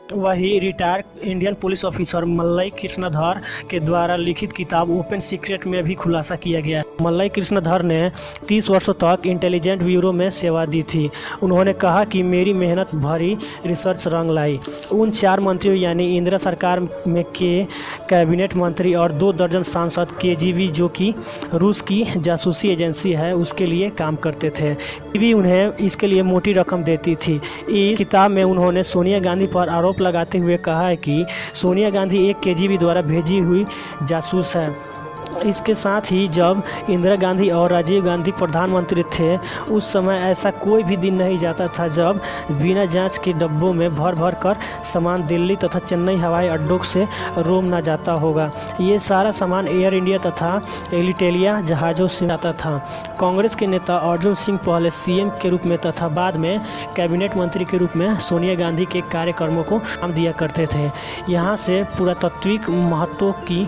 वही retired Indian police officer मल्लई कृष्णधर के द्वारा लिखित किताब ओपन सीक्रेट में भी खुलासा किया गया। मल्लई कृष्णधर ने 30 वर्षों तक इंटेलिजेंस ब्यूरो में सेवा दी थी। उन्होंने कहा कि मेरी मेहनत भरी रिसर्च रंग लाई। उन 4 मंत्रियों यानी इंदिरा सरकार में के कैबिनेट मंत्री और 2 दर्जन सांसद केजीबी, जो कि रूस की जासूसी एजेंसी है, उसके लिए काम करते थे। भी उन्हें इसके लिए मोटी रकम देती थी। इस किताब में उन्होंने सोनिया गांधी पर आरोप लगाते हुए कहा है कि सोनिया गांधी एक केजीबी द्वारा भेजी हुई जासूस है। इसके साथ ही जब इंदिरा गांधी और राजीव गांधी प्रधानमंत्री थे, उस समय ऐसा कोई भी दिन नहीं जाता था जब बिना जांच के डब्बों में भर भर कर सामान दिल्ली तथा चेन्नई हवाई अड्डों से रोम ना जाता होगा। ये सारा सामान एयर इंडिया तथा एलिटेलिया जहाज़ों से आता था। कांग्रेस के नेता अर्जुन सिंह पहले सीएम के रूप में तथा बाद में कैबिनेट मंत्री के रूप में सोनिया गांधी के कार्यक्रमों को नाम दिया करते थे। यहाँ से पुरातात्विक महत्व की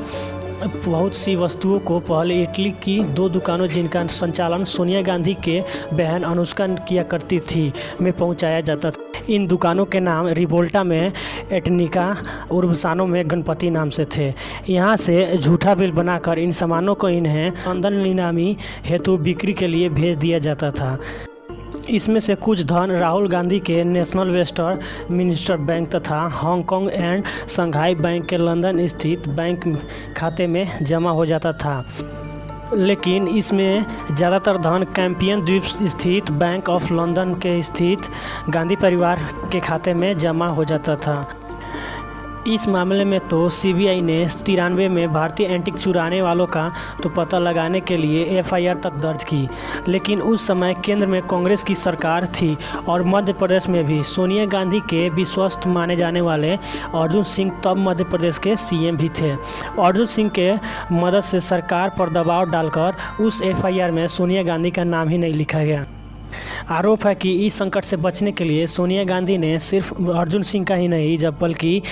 बहुत सी वस्तुओं को पहले इटली की 2 दुकानों जिनका संचालन सोनिया गांधी के बहन अनुष्का किया करती थी में पहुंचाया जाता था। इन दुकानों के नाम रिवोल्टा में एटनिका, उर्बसानो में गणपति नाम से थे। यहाँ से झूठा बिल बनाकर इन सामानों को इन्हें लंदन नीलामी हेतु बिक्री के लिए भेज दिया जाता था। इसमें से कुछ धन राहुल गांधी के नेशनल वेस्टमिंस्टर बैंक तथा हांगकांग एंड शंघाई बैंक के लंदन स्थित बैंक खाते में जमा हो जाता था, लेकिन इसमें ज़्यादातर धन कैंपियन द्वीप स्थित बैंक ऑफ लंदन के स्थित गांधी परिवार के खाते में जमा हो जाता था। इस मामले में तो सीबीआई ने 93 में भारतीय एंटीक चुराने वालों का तो पता लगाने के लिए एफआईआर तक दर्ज की, लेकिन उस समय केंद्र में कांग्रेस की सरकार थी और मध्य प्रदेश में भी सोनिया गांधी के विश्वस्त माने जाने वाले अर्जुन सिंह तब मध्य प्रदेश के सीएम भी थे। अर्जुन सिंह के मदद से सरकार पर दबाव डालकर उस एफआईआर में सोनिया गांधी का नाम ही नहीं लिखा गया। आरोप है कि इस संकट से बचने के लिए सोनिया गांधी ने सिर्फ अर्जुन सिंह का ही नहीं बल्कि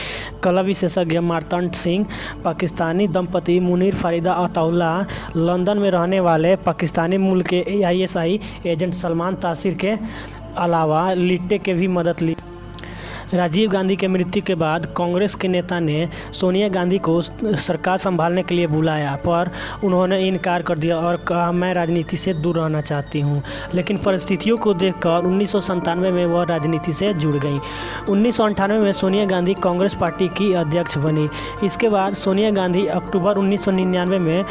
कला विशेषज्ञ मार्तंड सिंह, पाकिस्तानी दंपति मुनीर फारिदा अताउल्ला, लंदन में रहने वाले पाकिस्तानी मूल के आईएसआई एजेंट सलमान तासीर के अलावा लिट्टे के भी मदद ली। राजीव गांधी के मृत्यु के बाद कांग्रेस के नेता ने सोनिया गांधी को सरकार संभालने के लिए बुलाया, पर उन्होंने इनकार कर दिया और कहा मैं राजनीति से दूर रहना चाहती हूं। लेकिन परिस्थितियों को देखकर 1997 में वह राजनीति से जुड़ गई। 1998 में सोनिया गांधी कांग्रेस पार्टी की अध्यक्ष बनी। इसके बाद सोनिया गांधी अक्टूबर 1999 में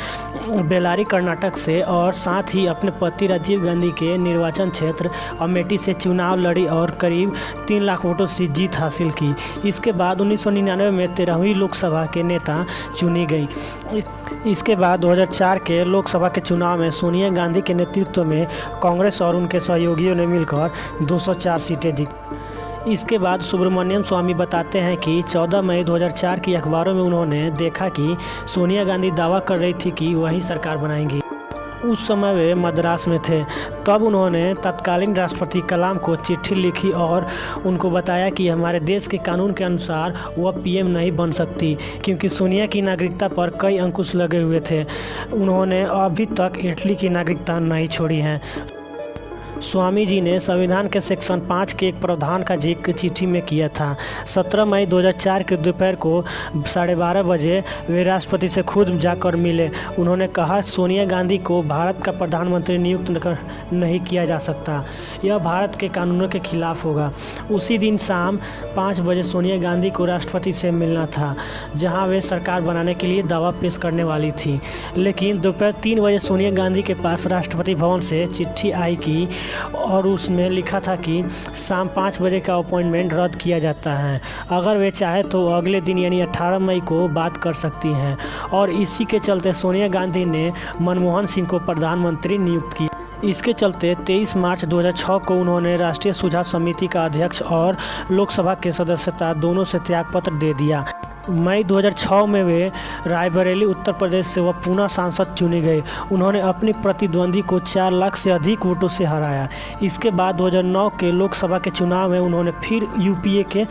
बेल्लारी कर्नाटक से और साथ ही अपने पति राजीव गांधी के निर्वाचन क्षेत्र अमेठी से चुनाव लड़ी और करीब 3 लाख वोटों से जीत हासिल की। इसके बाद 1999 में 13वीं लोकसभा के नेता चुनी गई। इसके बाद 2004 के लोकसभा के चुनाव में सोनिया गांधी के नेतृत्व में कांग्रेस और उनके सहयोगियों ने मिलकर 204 सीटें जीती। इसके बाद सुब्रमण्यम स्वामी बताते हैं कि 14 मई 2004 की अखबारों में उन्होंने देखा कि सोनिया गांधी दावा कर रही थी कि वही सरकार बनाएंगी। उस समय वे मद्रास में थे। तब उन्होंने तत्कालीन राष्ट्रपति कलाम को चिट्ठी लिखी और उनको बताया कि हमारे देश के कानून के अनुसार वह पीएम नहीं बन सकती, क्योंकि सोनिया की नागरिकता पर कई अंकुश लगे हुए थे। उन्होंने अभी तक इटली की नागरिकता नहीं छोड़ी है। स्वामी जी ने संविधान के सेक्शन 5 के एक प्रावधान का जिक्र चिट्ठी में किया था। 17 मई 2004 के दोपहर को 12:30 बजे वे राष्ट्रपति से खुद जाकर मिले। उन्होंने कहा सोनिया गांधी को भारत का प्रधानमंत्री नियुक्त नहीं किया जा सकता, यह भारत के कानूनों के खिलाफ होगा। उसी दिन शाम 5 बजे सोनिया गांधी को राष्ट्रपति से मिलना था, जहां वे सरकार बनाने के लिए दावा पेश करने वाली थी। लेकिन दोपहर 3 बजे सोनिया गांधी के पास राष्ट्रपति भवन से चिट्ठी आई कि और उसमें लिखा था कि शाम 5 बजे का अपॉइंटमेंट रद्द किया जाता है। अगर वे चाहे तो अगले दिन यानी 18 मई को बात कर सकती हैं। और इसी के चलते सोनिया गांधी ने मनमोहन सिंह को प्रधानमंत्री नियुक्त किया। इसके चलते 23 मार्च 2006 को उन्होंने राष्ट्रीय सुझाव समिति का अध्यक्ष और लोकसभा के सदस्यता दोनों से त्यागपत्र दे दिया। मई 2006 में वे रायबरेली उत्तर प्रदेश से वह पुनः सांसद चुने गए। उन्होंने अपनी प्रतिद्वंदी को 4 लाख से अधिक वोटों से हराया। इसके बाद 2009 के लोकसभा के चुनाव में उन्होंने फिर यूपीए के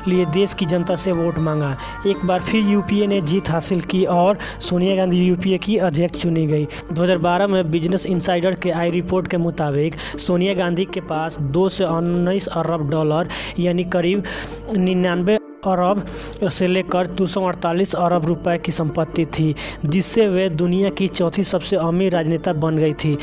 लिए देश की जनता से वोट मांगा। एक बार फिर यूपीए ने जीत हासिल की और सोनिया गांधी यूपीए की अध्यक्ष चुनी गई। 2012 में बिजनेस इनसाइडर के आई रिपोर्ट के मुताबिक सोनिया गांधी के पास $2 से $19 अरब यानी करीब 99 अरब से लेकर 248 अरब रुपए की संपत्ति थी, जिससे वे दुनिया की चौथी सबसे अमीर राजनेता बन गई थी।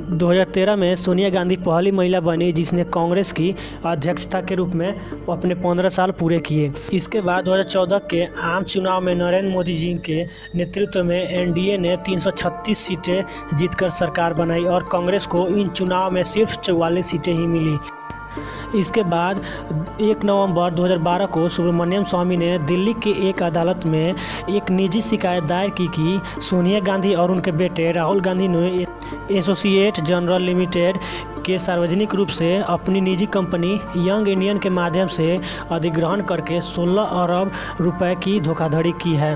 2013 में सोनिया गांधी पहली महिला बनी जिसने कांग्रेस की अध्यक्षता के रूप में अपने 15 साल पूरे किए। इसके बाद 2014 के आम चुनाव में नरेंद्र मोदी जी के नेतृत्व में एनडीए ने 336 सीटें जीतकर सरकार बनाई और कांग्रेस को इन चुनाव में सिर्फ 44 सीटें ही मिली। इसके बाद 1 नवंबर 2012 को सुब्रमण्यम स्वामी ने दिल्ली की एक अदालत में एक निजी शिकायत दायर की कि सोनिया गांधी और उनके बेटे राहुल गांधी ने एसोसिएट जनरल लिमिटेड के सार्वजनिक रूप से अपनी निजी कंपनी यंग इंडियन के माध्यम से अधिग्रहण करके 16 अरब रुपए की धोखाधड़ी की है।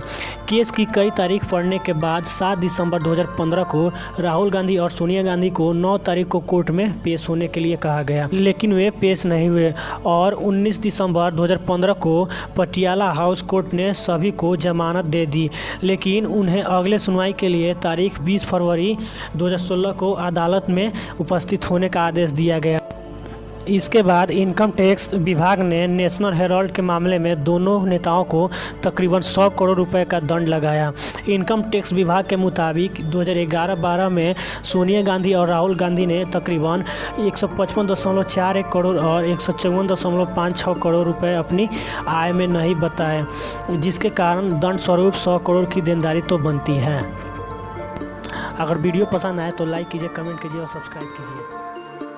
केस की कई तारीख पड़ने के बाद 7 दिसंबर 2015 को राहुल गांधी और सोनिया गांधी को 9 तारीख को कोर्ट में पेश होने के लिए कहा गया, लेकिन वे पेश नहीं हुए और 19 दिसंबर 2015 को पटियाला हाउस कोर्ट ने सभी को जमानत दे दी, लेकिन उन्हें अगले सुनवाई के लिए तारीख 20 फरवरी 2016 को अदालत में उपस्थित होने का आदेश दिया गया। इसके बाद इनकम टैक्स विभाग ने नेशनल हेराल्ड के मामले में दोनों नेताओं को तकरीबन 100 करोड़ रुपए का दंड लगाया। इनकम टैक्स विभाग के मुताबिक 2011-12 में सोनिया गांधी और राहुल गांधी ने तकरीबन 155.41 करोड़ और 154.56 करोड़ रुपए अपनी आय में नहीं बताए, जिसके कारण दंड स्वरूप 100 करोड़ की देनदारी तो बनती है। अगर वीडियो पसंद आए तो लाइक कीजिए, कमेंट कीजिए और सब्सक्राइब कीजिए।